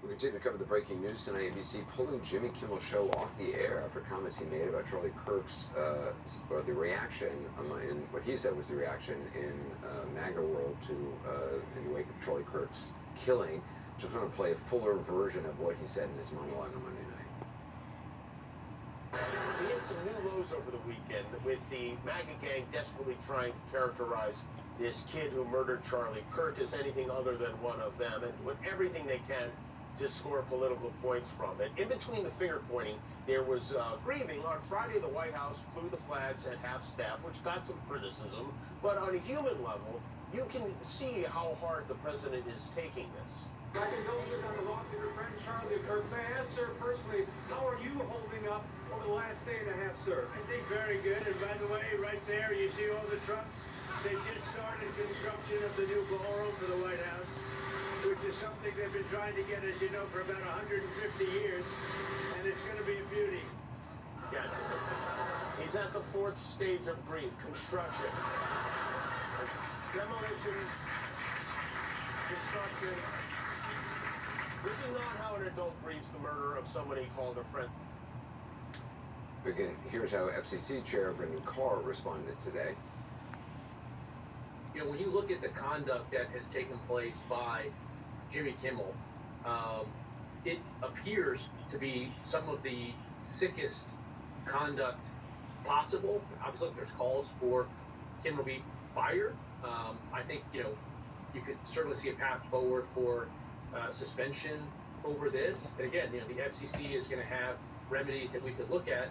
We continue to cover the breaking news tonight. ABC pulling Jimmy Kimmel show off the air after comments he made about Charlie Kirk's, or the reaction, in what he said was the reaction in MAGA world to, in the wake of Charlie Kirk's killing. Just want to play a fuller version of what he said in his monologue on Monday night. We hit some new lows over the weekend with the MAGA gang desperately trying to characterize this kid who murdered Charlie Kirk as anything other than one of them, and with everything they can to score political points from it. In between the finger pointing, there was grieving. On Friday, the White House flew the flags at half-staff, which got some criticism. But on a human level, you can see how hard the president is taking this. My condolences on the loss of your friend Charlie Kirk. May I ask, sir, personally, how are you holding up over the last day and a half, sir? I think very good. And by the way, right there, you see all the trucks? They just started construction of the new ballroom for the White House, which is something they've been trying to get, as you know, for about 150 years, and it's going to be a beauty. Yes. He's at the fourth stage of grief, construction. Demolition, construction. This is not how an adult grieves the murder of someone he called a friend. Again, here's how FCC Chair Brendan Carr responded today. You know, when you look at the conduct that has taken place by Jimmy Kimmel, it appears to be some of the sickest conduct possible. Obviously, there's calls for Kimmel to be fired. I think, you know, you could certainly see a path forward for suspension over this. And again, you know, the FCC is going to have remedies that we could look at.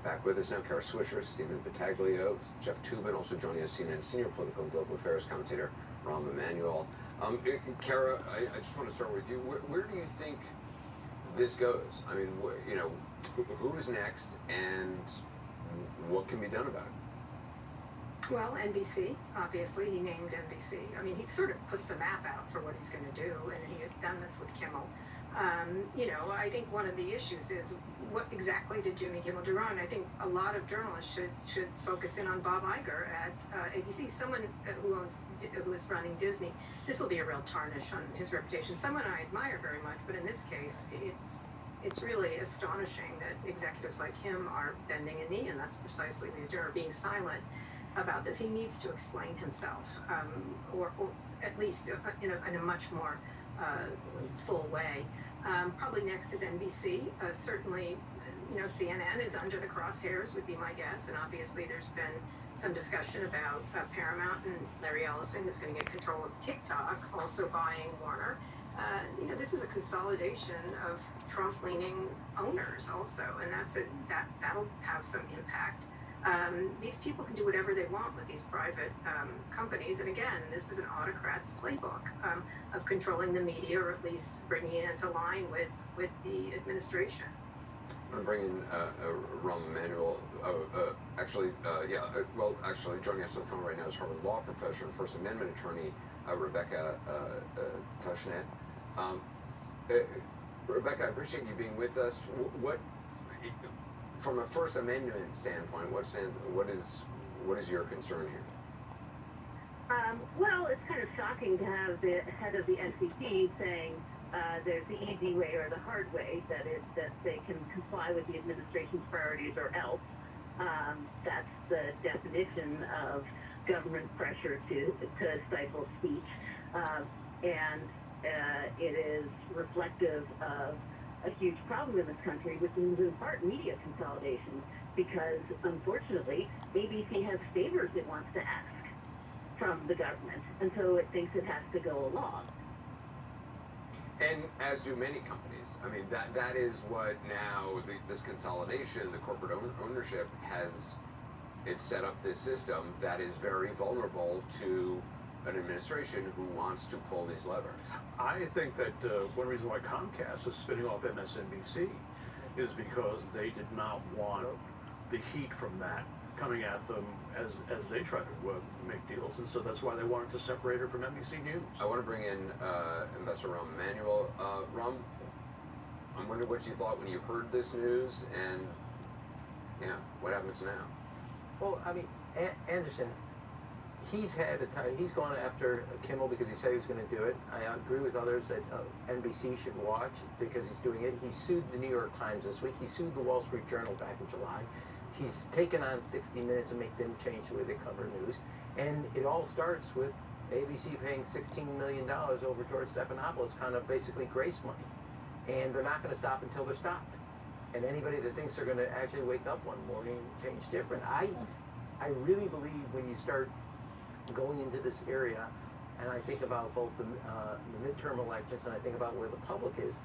Back with us now, Kara Swisher, Stephen Battaglio, Jeff Toobin, also joining us, CNN senior political and global affairs commentator Rahm Emanuel. Kara, I just want to start with you. Where do you think this goes? I mean, you know, who's next, and what can be done about it? Well, NBC, obviously, he named NBC. I mean, he sort of puts the map out for what he's going to do, and he has done this with Kimmel. You know, I think one of the issues is what exactly did Jimmy Kimmel do wrong? I think a lot of journalists should focus in on Bob Iger at ABC, someone who is running Disney. This will be a real tarnish on his reputation. Someone I admire very much, but in this case, it's really astonishing that executives like him are bending a knee, and that's precisely what he's doing, or being silent about this. He needs to explain himself, or at least in a much more full way. Probably next is NBC. Certainly, you know, CNN is under the crosshairs, would be my guess. And obviously, there's been some discussion about Paramount and Larry Ellison, who's going to get control of TikTok, also buying Warner. You know, this is a consolidation of Trump-leaning owners, also, and that'll have some impact. These people can do whatever they want with these private companies. And again, this is an autocrat's playbook of controlling the media, or at least bringing it into line with the administration. I'm going to bring in Rahm Emanuel. Actually, joining us on the phone right now is Harvard Law professor and First Amendment attorney Rebecca Tushnet. Rebecca, I appreciate you being with us. From a First Amendment standpoint, what is your concern here? Well, it's kind of shocking to have the head of the FCC saying there's the easy way or the hard way, that they can comply with the administration's priorities or else. That's the definition of government pressure to stifle speech, and it is reflective of a huge problem in this country, which is in part media consolidation, because unfortunately ABC has favors it wants to ask from the government, and so it thinks it has to go along. And as do many companies. I mean, that is what now this consolidation, the corporate ownership it's set up this system that is very vulnerable to an administration who wants to pull these levers. I think that one reason why Comcast is spinning off MSNBC is because they did not want the heat from that coming at them as they try to make deals, and so that's why they wanted to separate her from NBC News. I want to bring in Investor Rahm Emanuel. Rahm, I'm wondering what you thought when you heard this news, and what happens now? Well, I mean, Anderson, he's gone after Kimmel because he said he was going to do it. I agree with others that NBC should watch because he's doing it. He sued the New York Times this week. He sued the Wall Street Journal back in July. He's taken on 60 Minutes and make them change the way they cover news. And it all starts with ABC paying $16 million over George Stephanopoulos, kind of basically grace money. And they're not going to stop until they're stopped. And anybody that thinks they're going to actually wake up one morning and change different, I really believe when you start going into this area, and I think about both the midterm elections and I think about where the public is,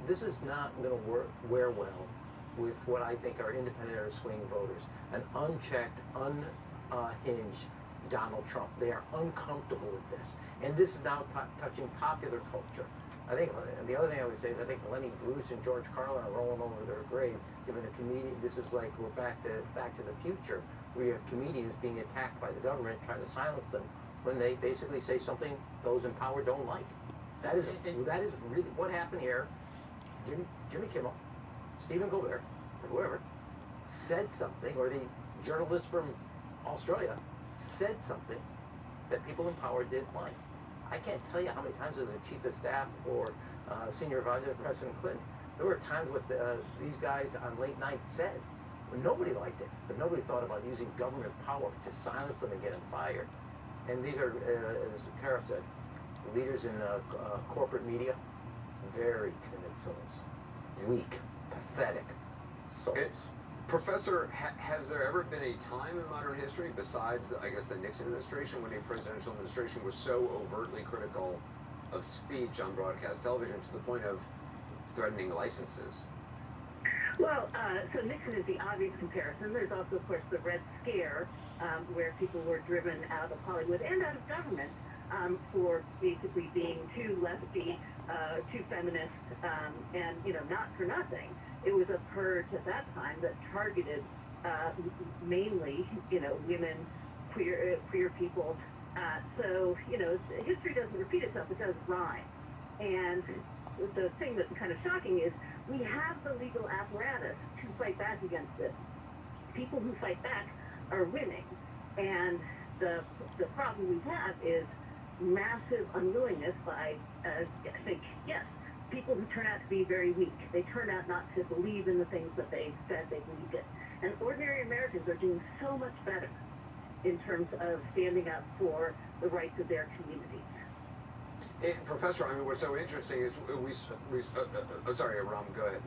this is not going to wear well with what I think are independent or swing voters. An unchecked, unhinged Donald Trump. They are uncomfortable with this. And this is now touching popular culture. I think the other thing I would say is I think Lenny Bruce and George Carlin are rolling over their grave, given a comedian. This is like we're back to the future, where you have comedians being attacked by the government, trying to silence them when they basically say something those in power don't like. That is really what happened here. Jimmy Kimmel, Stephen Colbert, or whoever, said something, or the journalist from Australia said something that people in power didn't like. I can't tell you how many times as a chief of staff or senior advisor to President Clinton, there were times what these guys on late night said. Nobody liked it, but nobody thought about using government power to silence them and get them fired. And these are, as Kara said, leaders in corporate media, very timid souls, weak, pathetic souls. Professor, has there ever been a time in modern history, besides, the Nixon administration, when a presidential administration was so overtly critical of speech on broadcast television to the point of threatening licenses? Well, so Nixon is the obvious comparison. There's also, of course, the Red Scare, where people were driven out of Hollywood and out of government for basically being too lefty, too feminist, and, not for nothing. It was a purge at that time that targeted mainly, women, queer people. So, history doesn't repeat itself, it does rhyme. And the thing that's kind of shocking is we have the legal apparatus to fight back against this. People who fight back are winning. And the problem we have is massive unwillingness by, I think, yes, people who turn out to be very weak. They turn out not to believe in the things that they said they believed in. And ordinary Americans are doing so much better in terms of standing up for the rights of their communities. Professor, what's so interesting is sorry, Ram, go ahead.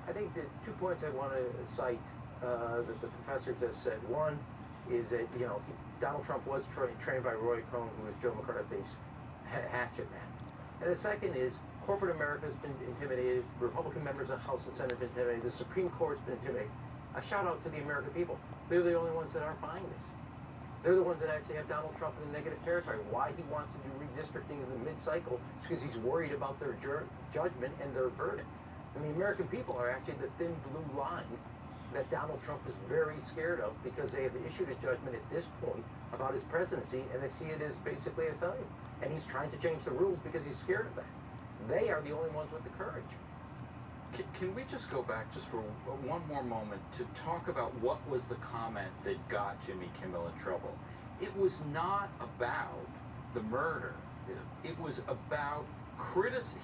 I think the 2 points I want to cite that the professor just said. One is that, Donald Trump was trained by Roy Cohn, who was Joe McCarthy's hatchet man. And the second is corporate America has been intimidated. Republican members of the House and Senate have been intimidated. The Supreme Court's been intimidated. A shout out to the American people. They're the only ones that aren't buying this. They're the ones that actually have Donald Trump in the negative territory. Why he wants to do redistricting in the mid-cycle is because he's worried about their judgment and their verdict. And the American people are actually the thin blue line that Donald Trump is very scared of, because they have issued a judgment at this point about his presidency, and they see it as basically a failure. And he's trying to change the rules because he's scared of that. They are the only ones with the courage. Can we just go back just for one more moment to talk about what was the comment that got Jimmy Kimmel in trouble? It was not about the murder. It was about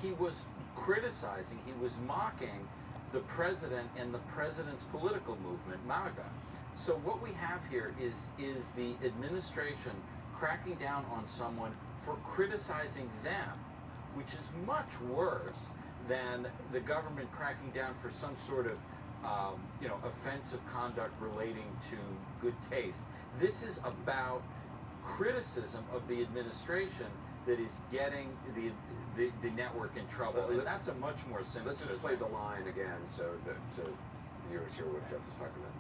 he was criticizing, he was mocking the president and the president's political movement, MAGA. So what we have here is the administration cracking down on someone for criticizing them, which is much worse than the government cracking down for some sort of offensive conduct relating to good taste. This is about criticism of the administration that is getting the network in trouble, and that's a much more simple. Let's just play the line again so that viewers hear what Jeff is talking about.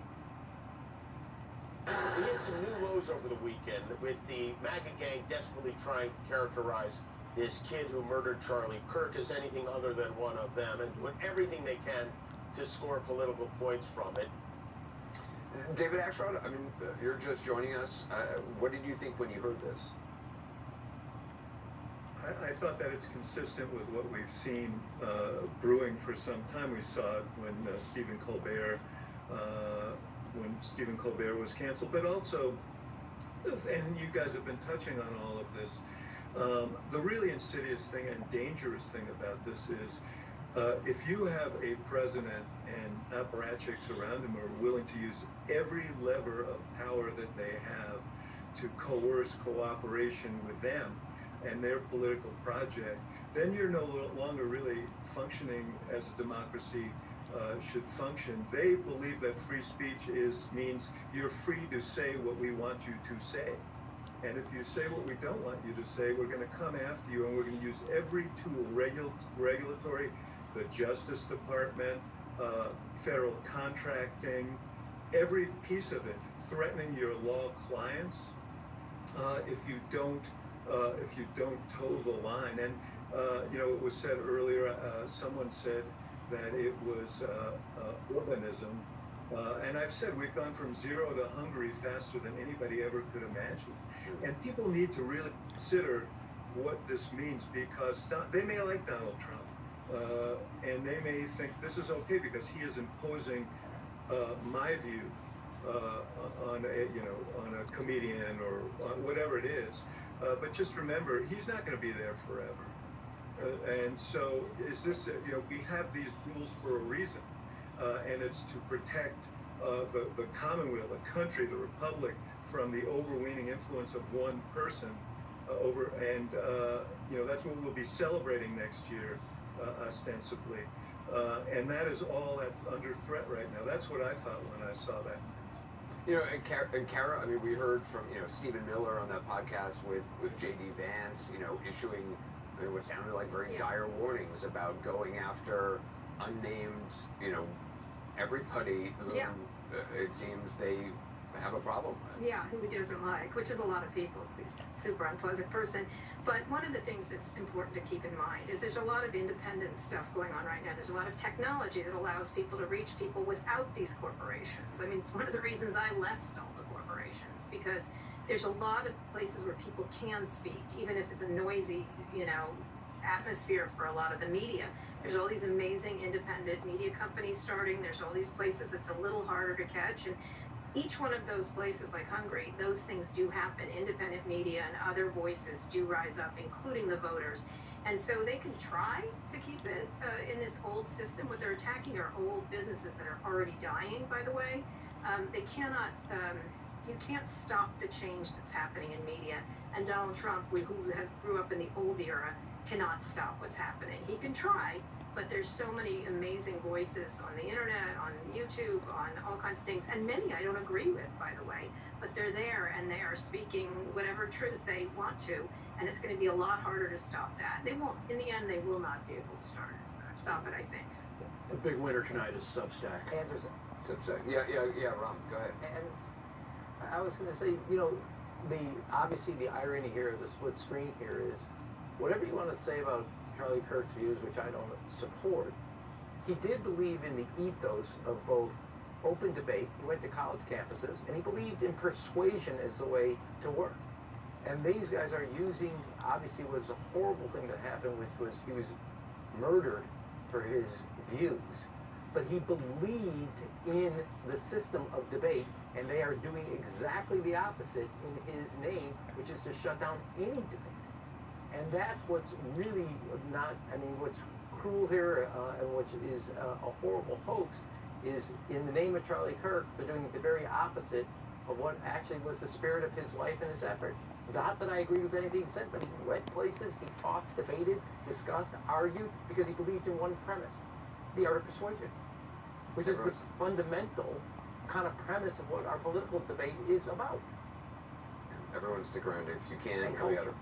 We hit some new lows over the weekend with the MAGA gang desperately trying to characterize this kid who murdered Charlie Kirk as anything other than one of them, and doing everything they can to score political points from it. David Axelrod, you're just joining us. What did you think when you heard this? I thought that it's consistent with what we've seen brewing for some time. We saw it when Stephen Colbert was canceled, but also and you guys have been touching on all of this. The really insidious thing and dangerous thing about this is if you have a president and apparatchiks around him who are willing to use every lever of power that they have to coerce cooperation with them and their political project, then you're no longer really functioning as a democracy should function. They believe that free speech means you're free to say what we want you to say. And if you say what we don't want you to say, we're going to come after you, and we're going to use every tool, regulatory, the Justice Department, federal contracting, every piece of it, threatening your law clients if you don't toe the line. And it was said earlier. Someone said that it was urbanism. And I've said we've gone from zero to hungry faster than anybody ever could imagine. And people need to really consider what this means, because they may like Donald Trump, and they may think this is okay because he is imposing my view on a comedian or on whatever it is. But just remember, he's not going to be there forever. And so we have these rules for a reason. And it's to protect the Commonwealth, the country, the Republic from the overweening influence of one person that's what we'll be celebrating next year, ostensibly. And that is all under threat right now. That's what I thought when I saw that. And Kara, I mean, we heard from, Stephen Miller on that podcast with J.D. Vance, issuing what sounded like very dire warnings about going after unnamed, everybody who it seems they have a problem with. Yeah, who he doesn't like, which is a lot of people. He's a super unpleasant person. But one of the things that's important to keep in mind is there's a lot of independent stuff going on right now. There's a lot of technology that allows people to reach people without these corporations. I mean, it's one of the reasons I left all the corporations, because there's a lot of places where people can speak, even if it's a noisy, atmosphere for a lot of the media. There's all these amazing independent media companies starting. There's all these places that's a little harder to catch. And each one of those places, like Hungary, those things do happen. Independent media and other voices do rise up, including the voters. And so they can try to keep it in this old system. What they're attacking are old businesses that are already dying, by the way. They cannot, you can't stop the change that's happening in media. And Donald Trump, who grew up in the old era, cannot stop what's happening. He can try, but there's so many amazing voices on the internet, on YouTube, on all kinds of things, and many I don't agree with, by the way, but they're there and they are speaking whatever truth they want to, and it's going to be a lot harder to stop that. They won't, in the end, they will not be able to stop it, I think. The big winner tonight is Substack. Anderson. Substack. Yeah, Ron, go ahead. And I was going to say, obviously the irony here of the split screen here is, whatever you want to say about Charlie Kirk's views, which I don't support, he did believe in the ethos of both open debate. He went to college campuses, and he believed in persuasion as the way to work. And these guys are using, obviously, was a horrible thing that happened, which was he was murdered for his views. But he believed in the system of debate, and they are doing exactly the opposite in his name, which is to shut down any debate. And that's what's really what's cruel here and which is a horrible hoax is, in the name of Charlie Kirk, they're doing the very opposite of what actually was the spirit of his life and his effort. Not that I agree with anything he said, but he went places, he talked, debated, discussed, argued, because he believed in one premise, the art of persuasion, which is the fundamental kind of premise of what our political debate is about. Everyone stick around if you can. And Coming culture. up